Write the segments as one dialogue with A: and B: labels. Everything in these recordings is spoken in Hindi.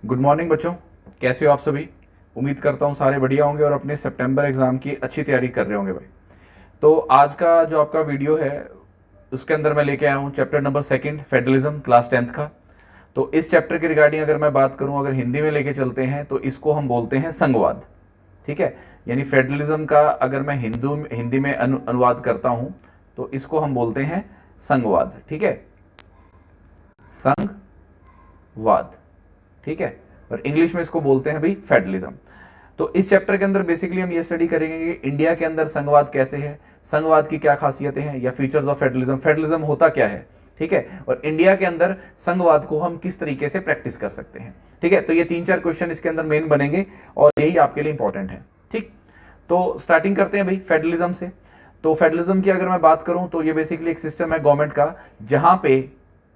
A: गुड मॉर्निंग बच्चों, कैसे हो आप सभी। उम्मीद करता हूँ सारे बढ़िया होंगे और अपने सितंबर एग्जाम की अच्छी तैयारी कर रहे होंगे भाई। तो आज का जो आपका वीडियो है उसके अंदर मैं लेके आया हूँ chapter number second, federalism, class 10th का। तो इस चैप्टर के रिगार्डिंग अगर मैं बात करूँ, अगर हिंदी में लेके चलते हैं तो इसको हम बोलते हैं संघवाद। ठीक है, यानी फेडरलिज्म का अगर मैं हिंदी में अनुवाद करता हूँ तो इसको हम बोलते हैं संघवाद। ठीक है, संघवाद। ठीक है, और इंग्लिश में इसको बोलते हैं भाई फेडरलिज्म। तो इस चैप्टर के अंदर बेसिकली हम ये स्टडी करेंगे कि इंडिया के अंदर संघवाद कैसे है, संघवाद की क्या खासियतें हैं, या फीचर्स ऑफ फेडरलिज्म, फेडरलिज्म होता क्या है। ठीक है, और इंडिया के अंदर संघवाद को हम किस तरीके से प्रैक्टिस कर सकते हैं। ठीक है, तो ये 3-4 क्वेश्चन इसके अंदर मेन बनेंगे और यही आपके लिए इंपॉर्टेंट है। ठीक, तो स्टार्टिंग करते हैं भाई फेडरलिज्म से। तो फेडरलिज्म की अगर मैं बात करूं तो ये बेसिकली एक सिस्टम है गवर्नमेंट का, जहां पे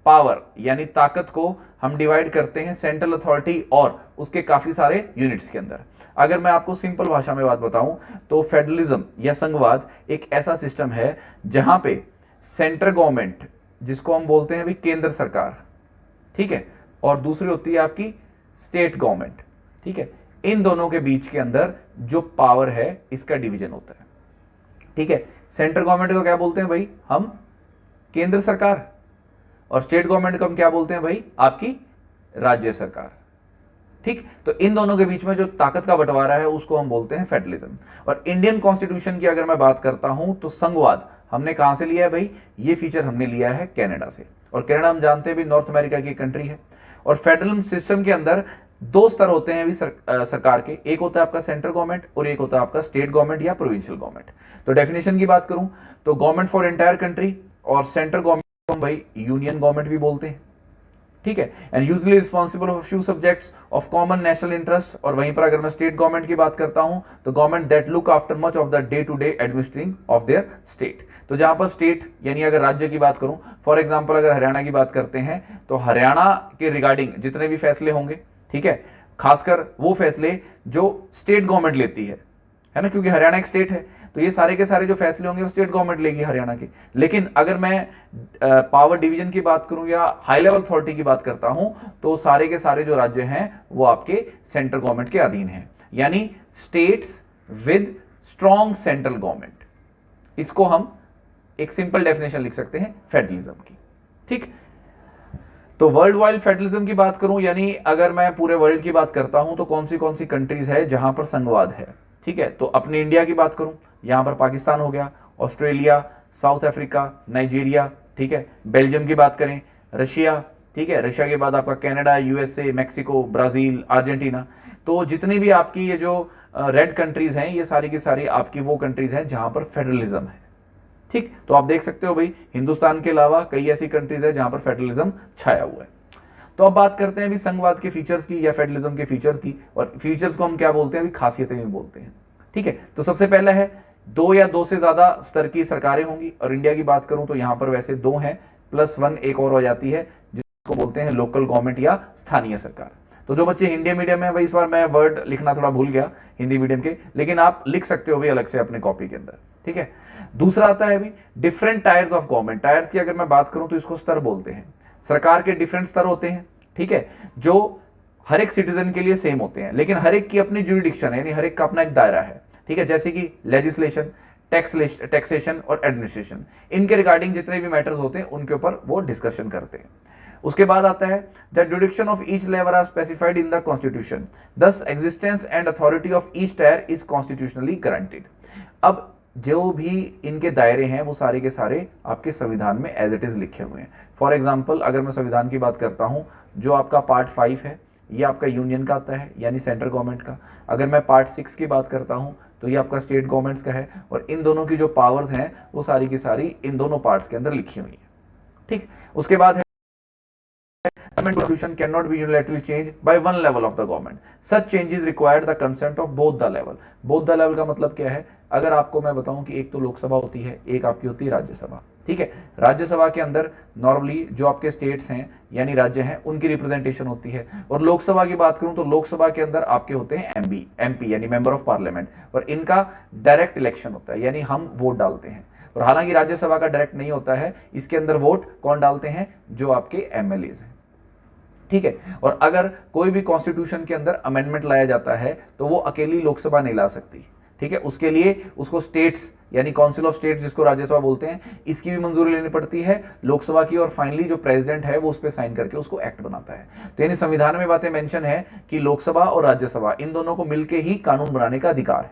A: पावर यानी ताकत को हम डिवाइड करते हैं सेंट्रल अथॉरिटी और उसके काफी सारे यूनिट्स के अंदर। अगर मैं आपको सिंपल भाषा में बात बताऊं तो फेडरलिज्म या संघवाद एक ऐसा सिस्टम है जहां पे सेंट्रल गवर्नमेंट, जिसको हम बोलते हैं भी केंद्र सरकार, ठीक है, और दूसरी होती है आपकी स्टेट गवर्नमेंट। ठीक है, इन दोनों के बीच के अंदर जो पावर है इसका डिवीजन होता है। ठीक है, सेंट्रल गवर्नमेंट को क्या बोलते हैं भाई हम, केंद्र सरकार, और स्टेट गवर्नमेंट को हम क्या बोलते हैं भाई, आपकी राज्य सरकार। ठीक, तो इन दोनों के बीच में जो ताकत का बंटवारा है उसको हम बोलते हैं फेडरलिज्म। और इंडियन कॉन्स्टिट्यूशन की अगर मैं बात करता हूं तो संघवाद हमने कहां से लिया है भाई, ये फीचर हमने लिया है कनाडा से। और कनाडा हम जानते हैं भी नॉर्थ अमेरिका की कंट्री है। और फेडरल सिस्टम के अंदर दो स्तर होते हैं भी सरकार के, एक होता है आपका सेंट्रल गवर्नमेंट और एक होता है आपका स्टेट गवर्नमेंट या प्रोविंशियल गवर्नमेंट। तो डेफिनेशन की बात करूं तो गवर्नमेंट फॉर एंटायर कंट्री, और सेंट्रल गवर्नमेंट हम भाई यूनियन गवर्नमेंट भी बोलते हैं। ठीक है, and usually responsible for few subjects of common national interest. और वहीं पर अगर मैं स्टेट गवर्नमेंट की बात करता हूं तो government that look after much of the day to day administering of their state. तो जहां पर स्टेट यानी अगर राज्य की बात करूं, फॉर एग्जांपल अगर हरियाणा की बात करते हैं तो हरियाणा के रिगार्डिंग जितने भी फैसले होंगे, ठीक है, खासकर वो फैसले जो स्टेट गवर्नमेंट लेती है ना, क्योंकि हरियाणा एक स्टेट है, तो ये सारे के सारे जो फैसले होंगे वो स्टेट गवर्नमेंट लेगी हरियाणा की। लेकिन अगर मैं पावर डिवीजन की बात करूं या हाई लेवल अथॉरिटी की बात करता हूं तो सारे के सारे जो राज्य हैं वो आपके सेंट्रल गवर्नमेंट के अधीन हैं, यानी states with strong central government. इसको हम एक सिंपल डेफिनेशन लिख सकते हैं फेडरलिज्म की। ठीक, तो वर्ल्ड वाइड फेडरलिज्म की बात करूं, यानी अगर मैं पूरे वर्ल्ड की बात करता हूं तो कौन सी कंट्रीज है जहां पर संघवाद है। ठीक है, तो अपनी इंडिया की बात करूं, यहां पर पाकिस्तान हो गया, ऑस्ट्रेलिया, साउथ अफ्रीका, नाइजीरिया, ठीक है, बेल्जियम की बात करें, रशिया, ठीक है, रशिया के बाद आपका Canada, USA, Mexico, Brazil, Argentina. तो जितनी भी आपकी ये जो रेड कंट्रीज हैं ये सारी की सारी आपकी वो कंट्रीज हैं जहां पर फेडरलिज्म है। ठीक, तो आप देख सकते हो भाई हिंदुस्तान के अलावा कई ऐसी कंट्रीज है जहां पर फेडरलिज्म छाया हुआ है। तो अब बात करते हैं भी संघवाद के फीचर्स की या फेडरलिज्म के फीचर्स की, और फीचर्स को हम क्या बोलते हैं, खासियतें भी बोलते हैं। ठीक है, तो सबसे पहला है दो या दो से ज्यादा स्तर की सरकारें होंगी, और इंडिया की बात करूं तो यहां पर वैसे दो हैं, +1 एक और हो जाती है जिसको बोलते हैं लोकल गवर्नमेंट या स्थानीय सरकार। तो जो बच्चे हिंदी मीडियम में, भाई इस बार मैं वर्ड लिखना थोड़ा भूल गया हिंदी मीडियम के, लेकिन आप लिख सकते हो भाई अलग से अपने कॉपी के अंदर। ठीक है, दूसरा आता है भी different tyres of government. Tyres की अगर मैं बात करूं तो इसको स्तर बोलते हैं। सरकार के डिफरेंट स्तर होते हैं, ठीक है, जो हर एक सिटीजन के लिए सेम होते हैं, लेकिन हर एक की अपनी जुरिडिक्शन है, यानी हर एक का अपना एक दायरा है। ठीक है, जैसे कि लेजिस्लेशन, टैक्सेशन और एडमिनिस्ट्रेशन, इनके रिगार्डिंग जितने भी मैटर्स होते हैं उनके ऊपर वो डिस्कशन करते हैं। उसके बाद आता है the jurisdiction of each level are specified in the constitution, thus existence and authority of each tier is constitutionally guaranteed. अब जो भी इनके दायरे हैं वो सारे के सारे आपके संविधान में एज इट इज लिखे हुए हैं। फॉर एग्जाम्पल अगर मैं संविधान की बात करता हूं, जो आपका पार्ट 5 है ये आपका यूनियन का आता है, यानी सेंट्रल गवर्नमेंट का। अगर मैं पार्ट 6 की बात करता हूं तो ये आपका स्टेट गवर्नमेंट्स का है, और इन दोनों की जो पावर्स हैं वो सारी की सारी इन दोनों पार्ट्स के अंदर लिखी हुई है। ठीक, उसके बाद है constitution cannot be unilaterally changed by one level of the government. Such changes require the consent of both the level. Both the level का मतलब क्या है, अगर आपको मैं बताऊं कि एक तो लोकसभा होती है, एक आपकी होती है राज्यसभा। ठीक है, राज्यसभा के अंदर नॉर्मली जो आपके स्टेट्स हैं यानी राज्य हैं उनकी रिप्रेजेंटेशन होती है, और लोकसभा की बात करूं तो लोकसभा के अंदर आपके होते हैं एमपी यानी मेंबर ऑफ पार्लियामेंट, और इनका डायरेक्ट इलेक्शन होता है, यानी हम वोट डालते हैं। और हालांकि राज्यसभा का डायरेक्ट नहीं होता है, इसके अंदर वोट कौन डालते हैं, जो आपके एमएलएज हैं। ठीक है। और अगर कोई भी कॉन्स्टिट्यूशन के अंदर अमेंडमेंट लाया जाता है तो वो अकेली लोकसभा नहीं ला सकती, ठीक है। उसके लिए उसको स्टेट्स यानी काउंसिल ऑफ स्टेट्स जिसको राज्यसभा बोलते हैं, इसकी भी मंजूरी लेनी पड़ती है लोकसभा की, और फाइनली जो प्रेसिडेंट है वो उस पर साइन करके उसको एक्ट बनाता है। तो यानी संविधान में बातें मेंशन है कि लोकसभा और राज्यसभा इन दोनों को मिलकर ही कानून बनाने का अधिकार है,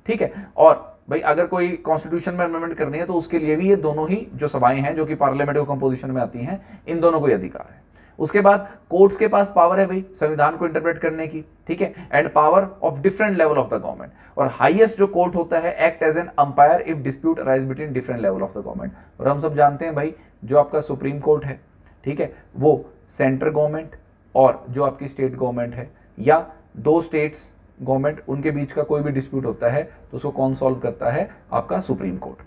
A: ठीक है। और भाई अगर कोई कॉन्स्टिट्यूशन में अमेंडमेंट करनी है तो उसके लिए भी ये दोनों ही जो सभाएं हैं जो कि पार्लियामेंट कंपोजिशन में आती हैं, इन दोनों को ही अधिकार है। उसके बाद कोर्ट्स के पास पावर है भाई संविधान को इंटरप्रेट करने की, ठीक है, and power of different level of the government. और हाईएस्ट जो कोर्ट होता है act as an umpire if dispute arise between different level of the government. और हम सब जानते हैं भाई जो आपका सुप्रीम कोर्ट है, ठीक है, वो सेंट्रल गवर्नमेंट और जो आपकी स्टेट गवर्नमेंट है या दो स्टेट्स गवर्नमेंट उनके बीच का कोई भी डिस्प्यूट होता है तो उसको कौन सॉल्व करता है, आपका सुप्रीम कोर्ट,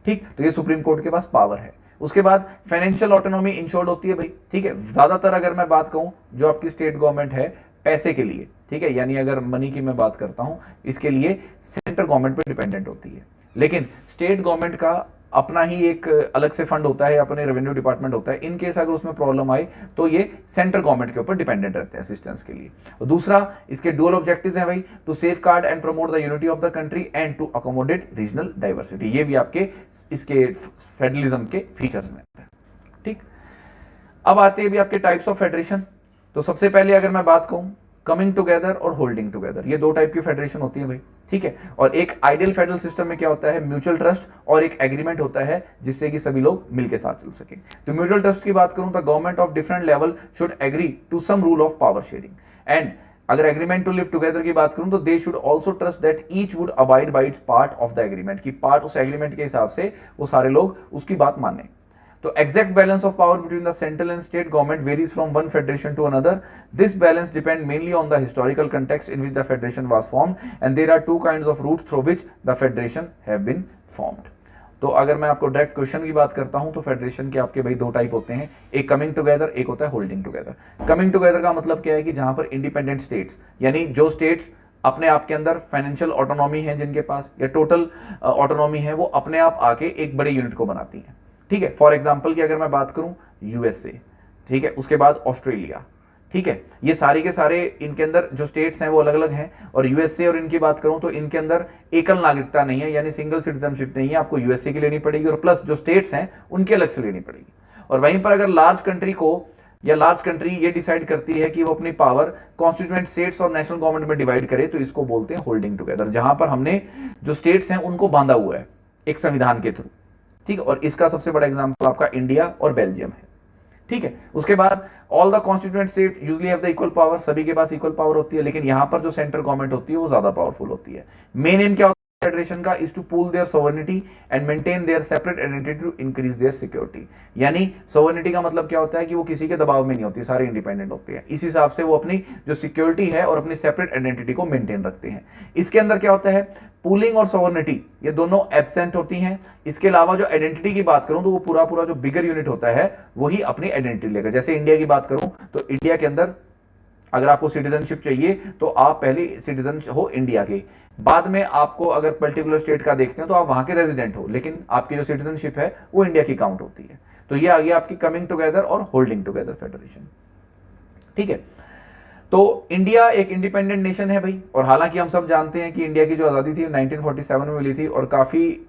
A: ठीक। तो ये सुप्रीम कोर्ट के पास पावर है। उसके बाद फाइनेंशियल ऑटोनॉमी इंश्योर्ड होती है भाई, ठीक है। ज्यादातर अगर मैं बात कहूं जो आपकी स्टेट गवर्नमेंट है पैसे के लिए, ठीक है, यानी अगर मनी की मैं बात करता हूं इसके लिए सेंट्रल गवर्नमेंट पे डिपेंडेंट होती है। लेकिन स्टेट गवर्नमेंट का अपना ही एक अलग से फंड होता है, अपने रेवेन्यू डिपार्टमेंट होता है। इन केस अगर उसमें प्रॉब्लम आए तो ये सेंट्रल गवर्नमेंट के ऊपर डिपेंडेंट रहते हैं असिस्टेंस के लिए। और दूसरा इसके डुअल ऑब्जेक्टिव्स हैं भाई, to safeguard and promote the unity of the country and to accommodate regional diversity. ये भी आपके इसके फेडरलिज्म के फीचर्स में है, ठीक। अब आते हैं भी आपके टाइप्स ऑफ फेडरेशन। तो सबसे पहले अगर मैं बात कहूं कमिंग टुगेदर और होल्डिंग टुगेदर, ये दो टाइप की फेडरेशन होती है भाई, ठीक है। और एक आइडियल फेडरल सिस्टम में क्या होता है, म्यूचुअल ट्रस्ट और एक एग्रीमेंट होता है जिससे कि सभी लोग मिलकर साथ चल सके। तो म्यूचुअल ट्रस्ट की बात करूं तो government of different level should agree to some rule of power sharing, and अगर एग्रीमेंट टू लिव टुगेदर की बात करूं तो they should also trust that each would abide by its part of the agreement, की पार्ट उस एग्रीमेंट के हिसाब से वो सारे लोग उसकी बात माने। तो exact balance of power between the central and state government varies from one federation to another. This balance depends mainly on the historical context in which the federation was formed, and there are two kinds of routes through which the federation have been formed. तो अगर मैं आपको डायरेक्ट क्वेश्चन की बात करता हूं तो फेडरेशन के आपके भाई दो टाइप होते हैं, एक कमिंग टुगेदर, एक होता है होल्डिंग टुगेदर। कमिंग टुगेदर का मतलब क्या है कि जहां पर इंडिपेंडेंट स्टेट्स यानी जो स्टेट्स अपने आप के अंदर फाइनेंशियल ऑटोनॉमी है जिनके पास या टोटल ऑटोनॉमी है, वो अपने आप आके एक बड़े यूनिट को बनाती हैं, ठीक है। फॉर एग्जाम्पल की अगर मैं बात करूं यूएसए, ठीक है, उसके बाद ऑस्ट्रेलिया, ठीक है, ये सारे के सारे इनके अंदर जो स्टेट्स हैं वो अलग अलग हैं। और यूएसए और इनकी बात करूं तो इनके अंदर एकल नागरिकता नहीं है, यानी सिंगल सिटीजनशिप नहीं है, आपको यूएसए की लेनी पड़ेगी और प्लस जो स्टेट्स हैं उनके अलग से लेनी पड़ेगी। और वहीं पर अगर लार्ज कंट्री को या लार्ज कंट्री ये डिसाइड करती है कि वो अपनी पावर कॉन्स्टिट्यूएंट स्टेट्स और नेशनल गवर्नमेंट में डिवाइड करे तो इसको बोलते हैं होल्डिंग टुगेदर, जहां पर हमने जो स्टेट्स हैं उनको बांधा हुआ है एक संविधान के थ्रू, ठीक है। और इसका सबसे बड़ा एग्जांपल आपका इंडिया और बेल्जियम है, ठीक है। उसके बाद all the constituent state usually have the equal power, सभी के पास इक्वल पावर होती है, लेकिन यहां पर जो सेंट्रल गवर्नमेंट होती है वो ज्यादा पावरफुल होती है। मेन एम क्या होता है फेडरेशन का, is to pool their sovereignty and maintain their separate identity to increase their security. यानी सोवर्निटी का मतलब क्या होता है कि वो किसी के दबाव में नहीं होती, सारे इंडिपेंडेंट होते हैं, इस हिसाब से वो अपनी जो सिक्योरिटी है और अपनी सेपरेट आइडेंटिटी को मेंटेन रखते हैं। इसके अंदर क्या होता है, पूलिंग और सोवर्निटी ये दोनों एब्सेंट होती हैं। इसके अलावा जो आइडेंटिटी की बात करूं तो वो पूरा पूरा जो बिगर यूनिट होता है वही अपनी आइडेंटिटी लेगा। जैसे इंडिया की बात करूं तो इंडिया के अंदर अगर आपको सिटीजनशिप चाहिए तो आप पहले सिटीजन हो इंडिया के, बाद में आपको अगर पर्टिकुलर स्टेट का देखते हैं तो आप वहां के रेजिडेंट हो, लेकिन आपकी जो सिटीजनशिप है वो इंडिया की काउंट होती है। तो ये आ गया आपकी कमिंग टुगेदर और होल्डिंग टुगेदर फेडरेशन, ठीक है। तो इंडिया एक इंडिपेंडेंट नेशन है भाई, और हालांकि हम सब जानते हैं कि इंडिया की जो आजादी थी 1947 में मिली थी, और काफी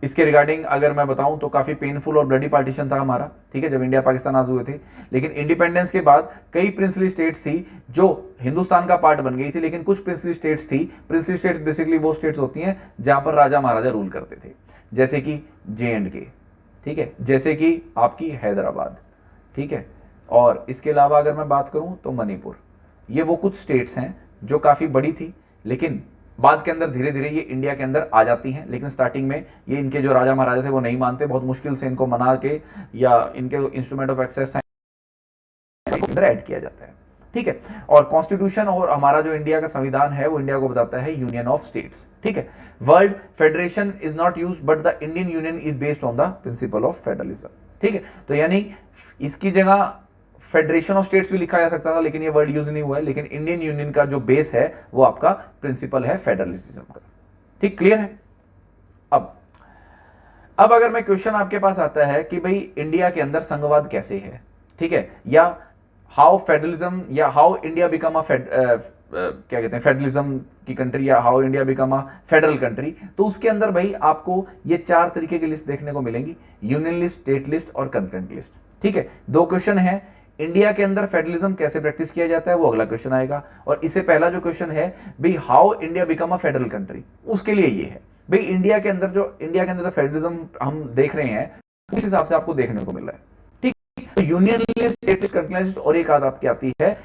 A: इसके रिगार्डिंग अगर मैं बताऊं तो काफी पेनफुल और ब्लडी पार्टीशन था हमारा, ठीक है, जब इंडिया पाकिस्तान आजाद हुए थे। लेकिन इंडिपेंडेंस के बाद कई प्रिंसली स्टेट्स थी जो हिंदुस्तान का पार्ट बन गई थी, लेकिन कुछ प्रिंसली स्टेट्स थी। प्रिंसली स्टेट्स बेसिकली वो स्टेट्स होती हैं जहां पर राजा महाराजा रूल करते थे, जैसे कि J&K, ठीक है, जैसे कि आपकी हैदराबाद, ठीक है। और इसके अलावा अगर मैं बात करूं तो मणिपुर, ये वो कुछ स्टेट्स हैं जो काफी बड़ी थी, लेकिन बाद के अंदर धीरे धीरे ये इंडिया के अंदर आ जाती हैं। लेकिन स्टार्टिंग में ये इनके जो राजा महाराजा थे वो नहीं मानते, बहुत मुश्किल से इनको मना के या इनके इंस्ट्रूमेंट ऑफ एक्सेस अंदर ऐड किया जाता है, ठीक है। और कॉन्स्टिट्यूशन और हमारा जो इंडिया का संविधान है वो इंडिया को बताता है यूनियन ऑफ स्टेट्स, ठीक है। World federation is not used but the Indian union is based on the principle of federalism, ठीक है। तो यानी इसकी जगह फेडरेशन ऑफ स्टेट्स भी लिखा जा सकता था, लेकिन ये वर्ड यूज नहीं हुआ है। लेकिन इंडियन यूनियन का जो बेस है वो आपका प्रिंसिपल है फेडरलिज्म का, ठीक, क्लियर है। अब अगर मैं क्वेश्चन आपके पास आता है कि भाई इंडिया के अंदर संघवाद कैसे है, ठीक है, या हाउ फेडरलिज्म या हाउ इंडिया बिकम अ क्या कहते हैं फेडरलिज्म की कंट्री या how India become a federal country, तो उसके अंदर भाई आपको ये 4 तरीके की लिस्ट देखने को मिलेंगी, यूनियन लिस्ट, स्टेट लिस्ट और कंकरेंट लिस्ट। ठीक है, 2 क्वेश्चन है, इंडिया के अंदर फेडरलिज्म कैसे प्रैक्टिस किया जाता है वो अगला क्वेश्चन आएगा, और इससे पहला जो क्वेश्चन है भाई how India become a federal country, उसके लिए ये है भाई इंडिया के अंदर फेडरलिज्म हम देख रहे हैं उस हिसाब से आपको देखने को मिल रहा है। ठीक, तो union list, state list, concurrent list और एक आध आपकी आती है,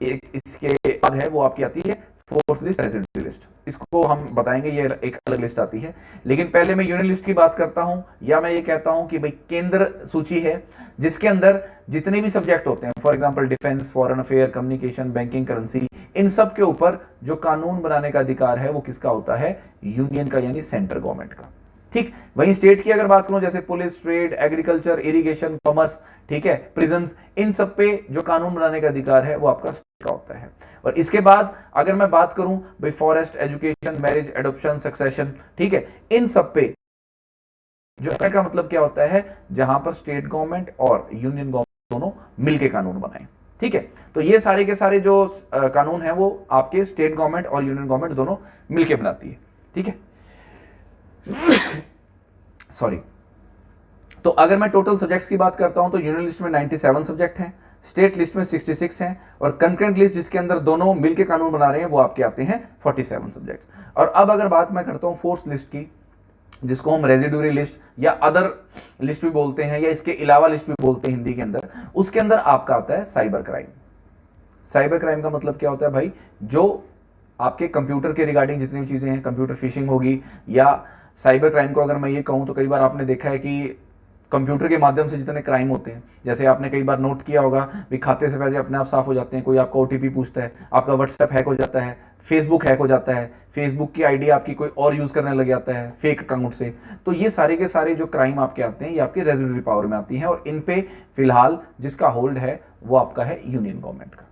A: एक इसके बाद है वो आपकी आती है फोर्थ लिस्ट, रेजिडेंट लिस्ट, इसको हम बताएंगे, ये एक अलग लिस्ट आती है। लेकिन पहले मैं यूनियन लिस्ट की बात करता हूं, या मैं ये कहता हूं कि भाई केंद्र सूची है जिसके अंदर जितने भी सब्जेक्ट होते हैं, for example defence, foreign affair, communication, banking, currency, इन सब के ऊपर जो कानून बनाने का अधिकार है वो किसका होता है, यूनियन का, यानी सेंट्रल गवर्नमेंट का। ठीक, वहीं स्टेट की अगर बात करूं, जैसे police, trade, agriculture, irrigation, commerce, ठीक है, प्रिजन्स, इन सब पे जो कानून बनाने का अधिकार है वो आपका स्टेट का होता है। और इसके बाद अगर मैं बात करूं भाई forest, education, marriage, adoption, succession, ठीक है, इन सब पे जो का मतलब क्या होता है, जहां पर स्टेट गवर्नमेंट और यूनियन गवर्नमेंट दोनों मिलकर कानून बनाए। ठीक है, तो ये सारे के सारे जो कानून है वो आपके स्टेट गवर्नमेंट और यूनियन गवर्नमेंट दोनों मिलकर बनाती है। ठीक है, सॉरी। तो अगर मैं टोटल सब्जेक्ट्स की बात करता हूं तो यूनियन लिस्ट में 97 सब्जेक्ट हैं, स्टेट लिस्ट में 66 हैं, और कंकरेंट लिस्ट जिसके अंदर दोनों मिलके कानून बना रहे हैं वो आपके आते हैं 47 सब्जेक्ट्स। और अब अगर बात मैं करता हूं फोर्थ लिस्ट की, जिसको हम रेजिडुअरी लिस्ट या अदर लिस्ट भी बोलते हैं, या इसके अलावा लिस्ट भी बोलते हैं हिंदी के अंदर, उसके अंदर आपका आता है साइबर क्राइम। साइबर क्राइम का मतलब क्या होता है भाई, जो आपके कंप्यूटर के रिगार्डिंग जितनी भी चीजें हैं, कंप्यूटर फिशिंग होगी, या साइबर क्राइम को अगर मैं ये कहूं तो कई बार आपने देखा है कि कंप्यूटर के माध्यम से जितने क्राइम होते हैं, जैसे आपने कई बार नोट किया होगा भी खाते से पैसे अपने आप साफ हो जाते हैं, कोई आपका ओटीपी पूछता है, आपका व्हाट्सएप हैक हो जाता है, फेसबुक हैक हो जाता है, फेसबुक की आईडी आपकी कोई और यूज करने लग जाता है फेक अकाउंट से। तो ये सारे के सारे जो क्राइम आपके आते हैं ये आपकी रेजिडुअरी पावर में आती हैं, और इन पे फिलहाल जिसका होल्ड है वो आपका है यूनियन गवर्नमेंट का।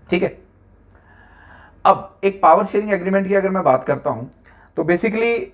A: ठीक है, अब एक पावर शेयरिंग एग्रीमेंट की अगर मैं बात करता हूं तो बेसिकली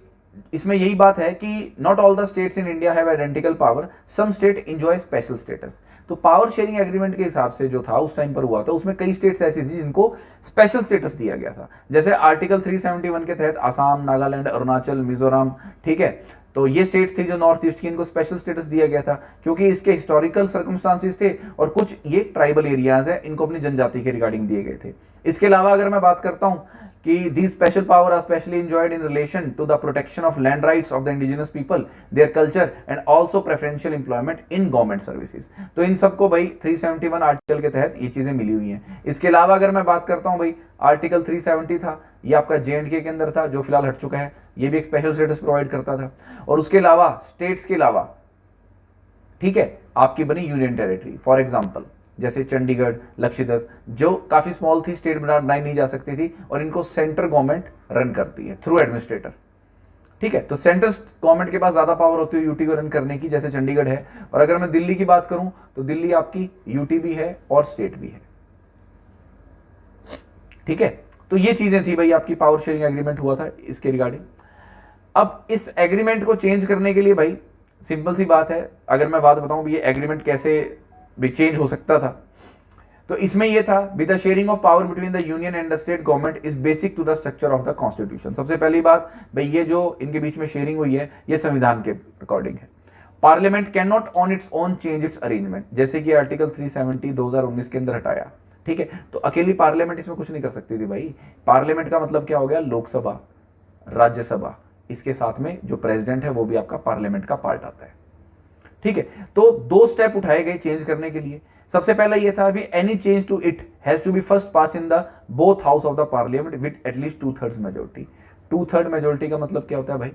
A: इसमें यही बात है कि not all the states in India have identical power, some state enjoy special status. तो पावर शेयरिंग एग्रीमेंट के हिसाब से जो था उस टाइम पर हुआ था, उसमें कई स्टेट्स ऐसी थी जिनको स्पेशल स्टेटस दिया गया था, जैसे आर्टिकल 371 के तहत आसाम, नागालैंड, अरुणाचल, मिजोरम, ठीक है, तो ये स्टेट्स थी जो नॉर्थ ईस्ट की, इनको स्पेशल स्टेटस दिया गया था क्योंकि इसके हिस्टोरिकल सर्कमस्टांसेस थे, और कुछ ये ट्राइबल एरियाज है, इनको अपनी जनजाति के रिगार्डिंग दिए गए थे। इसके अलावा अगर मैं बात करता हूं कि these special power are specially enjoyed in relation to the protection of land rights of the indigenous people, their culture and also preferential employment in government services। तो इन सबको भाई 371 आर्टिकल के तहत ये चीजें मिली हुई हैं। इसके अलावा अगर मैं बात करता हूं भाई आर्टिकल 370 था, ये आपका J&K के अंदर था, जो फिलहाल हट चुका है, ये भी एक स्पेशल स्टेटस प्रोवाइड करता था। और उसके अलावा स्टेट्स के अलावा, ठीक है, आपकी बनी यूनियन टेरिटरी, फॉर एग्जाम्पल जैसे चंडीगढ़, लक्षद्वीप, जो काफी स्मॉल थी, स्टेट बनाई नहीं जा सकती थी, और इनको सेंट्रल गवर्नमेंट रन करती है थ्रू एडमिनिस्ट्रेटर। ठीक है, तो सेंट्रल गवर्नमेंट के पास ज्यादा पावर होती है यूटी को रन करने की, जैसे चंडीगढ़ है। और अगर मैं दिल्ली की बात करूं तो दिल्ली आपकी यूटी भी है और स्टेट भी है। ठीक है, तो ये चीजें थी भाई, आपकी पावर शेयरिंग एग्रीमेंट हुआ था इसके रिगार्डिंग। अब इस एग्रीमेंट को चेंज करने के लिए भाई सिंपल सी बात है, अगर मैं बात बताऊं ये एग्रीमेंट कैसे भी चेंज हो सकता था, तो इसमें यह था with the sharing of power between the union and the state government is basic to the structure of the constitution. सबसे पहली बात भाई, ये जो इनके बीच में शेयरिंग हुई है ये संविधान के अकॉर्डिंग है। Parliament can not on its own change it's arrangement, जैसे कि आर्टिकल 370 2019 के अंदर हटाया। ठीक है, तो अकेली पार्लियामेंट इसमें कुछ नहीं कर सकती थी भाई। पार्लियामेंट का मतलब क्या हो गया, लोकसभा, राज्यसभा, इसके साथ में जो प्रेसिडेंट है वो भी आपका पार्लियामेंट का पार्ट आता है। ठीक है, तो 2 स्टेप उठाए गए चेंज करने के लिए। सबसे पहला यह था कि any change to it has to be first pass in the both house of the parliament with at least 2/3 majority. 2/3 majority का मतलब क्या होता है भाई,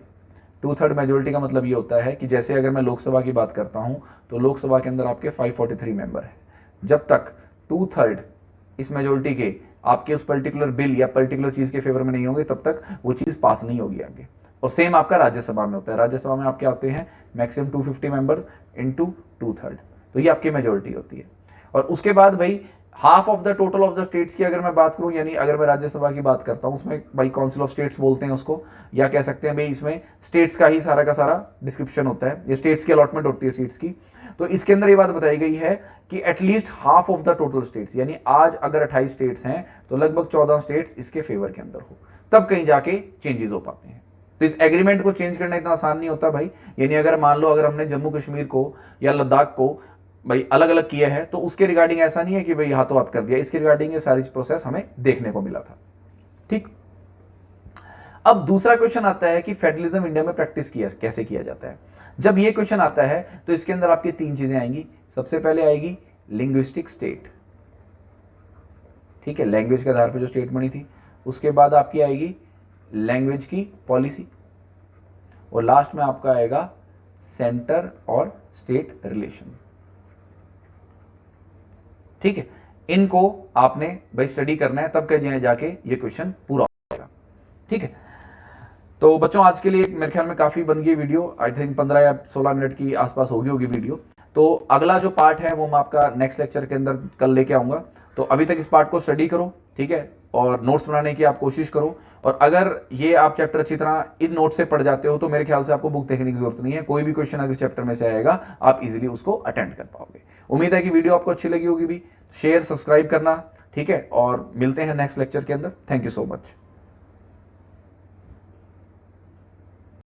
A: 2/3 मेजोरिटी का मतलब यह होता है कि जैसे अगर मैं लोकसभा की बात करता हूं तो लोकसभा के अंदर आपके 543 मेंबर है, जब तक 2/3 इस मेजोरिटी के आपके उस पर्टिकुलर बिल या पर्टिकुलर चीज के फेवर में नहीं होंगे तब तक वो चीज पास नहीं होगी आगे। और सेम आपका राज्यसभा में होता है, राज्यसभा में आपके आते हैं मैक्सिमम 250 मेंबर्स इनटू 2/3, तो ये आपकी मेजोरिटी होती है। और उसके बाद भाई half of the total of the states की अगर मैं बात करूं, यानी अगर मैं राज्यसभा की बात करता हूं, उसमें भाई काउंसिल ऑफ स्टेट्स बोलते हैं उसको, या कह सकते हैं भाई इसमें स्टेट्स का ही सारा का सारा डिस्क्रिप्शन होता है, ये स्टेट्स की अलॉटमेंट होती है सीट्स की। तो इसके अंदर ये बात बताई गई है कि at least half of the total states, यानी आज अगर 28 स्टेट्स हैं तो लगभग 14 स्टेट्स इसके फेवर के अंदर हो, तब कहीं जाके चेंजेस हो पाते हैं। तो इस एग्रीमेंट को चेंज करना इतना आसान नहीं होता भाई। यानी अगर मान लो अगर हमने जम्मू कश्मीर को या लद्दाख को भाई अलग अलग किया है, तो उसके रिगार्डिंग ऐसा नहीं है कि भाई हाथों हाथ कर दिया, इसके रिगार्डिंग ये सारी प्रोसेस हमें देखने को मिला था। ठीक, अब दूसरा क्वेश्चन आता है कि फेडरलिज्म इंडिया में प्रैक्टिस किया कैसे किया जाता है। जब ये क्वेश्चन आता है तो इसके अंदर आपकी तीन चीजें आएंगी। सबसे पहले आएगी लिंग्विस्टिक स्टेट, ठीक है, लैंग्वेज के आधार पर जो स्टेट बनी थी। उसके बाद आपकी आएगी लैंग्वेज की पॉलिसी, और लास्ट में आपका आएगा सेंटर और स्टेट रिलेशन। ठीक है, इनको आपने भाई स्टडी करना है, तब कहीं जाके ये क्वेश्चन पूरा हो जाएगा। ठीक है, तो बच्चों आज के लिए मेरे ख्याल में काफी बन गई वीडियो, आई थिंक 15 या 16 मिनट की आसपास होगी वीडियो। तो अगला जो पार्ट है वो मैं आपका नेक्स्ट लेक्चर के अंदर कल लेके आऊंगा। तो अभी तक इस पार्ट को स्टडी करो, ठीक है, और नोट्स बनाने की आप कोशिश करो। और अगर ये आप चैप्टर अच्छी तरह इन नोट से पढ़ जाते हो तो मेरे ख्याल से आपको बुक देखने की जरूरत नहीं है, कोई भी क्वेश्चन अगर चैप्टर में से आएगा आप इजीली उसको अटेंड कर पाओगे। उम्मीद है कि वीडियो आपको अच्छी लगी होगी भी। शेयर सब्सक्राइब करना, ठीक है, और मिलते हैं नेक्स्ट लेक्चर के अंदर। Thank you so much.